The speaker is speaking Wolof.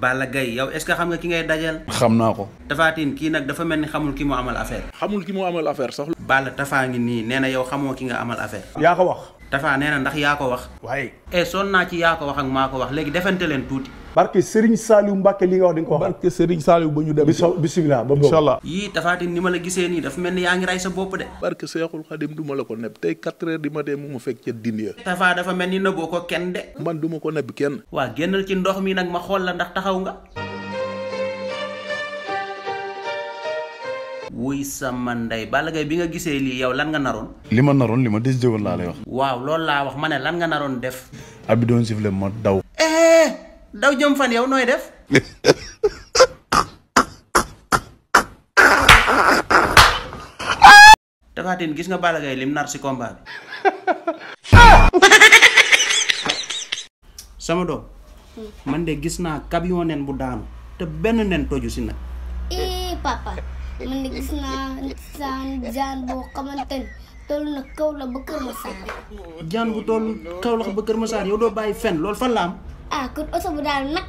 Balla Gaye yow est-ce que xam nga ki ngay dajal. xam naa ko. Tapha Tine kii nag dafa mel ni xamul ki mu amal affaire. xamul ki mu amal affaire sax. Balla Tapha ngi nii nee na yow xamoo ki nga amal affaire. yaa ko wax. Tapha nee na ndax yaa ko wax. waaye. sonn naa ci yaa ko wax ak maa ko wax léegi defante leen tuuti. barke Serigne Saliou Mbacke li nga wax di nga ko wax. barke Serigne Saliou ba ñu dem. bisimilah ba boobu incha allah. yii Tapha Tine ni ma la gisee nii dafa mel ni yaa ngi rey sa bopp de. barke Seexul Xadim du ma la ko neb tey 4 heures du matin mu fekk ca Dindiya. Tapha dafa mel ni nëbboo ko kenn de. man du ma ko neb kenn. waa génnal ci ndox mi nag ma xool la ndax taxaw nga. wuy sama ndey Balla Gaye bi nga gisee lii yow lan nga naroon. li ma naroon li ma décidé woon laa lay wax. waaw loolu laa wax ma ne lan nga naroon def. abi doon sifflé ma daw. daw jëm fan yow nooy def. Tapha Tine gis nga Balla Gaye lim nar si combat bi. sama doom. man de gis naa camion nen bu daanu te benn nen toju si nag. papa man de gis naa jaan boo xamante ni toll na kaw la ba Kër Massar. jaan bu toll kaw la ba Kër Massar yow doo bàyyi fen loolu fan la am. kon oto bu daal nag.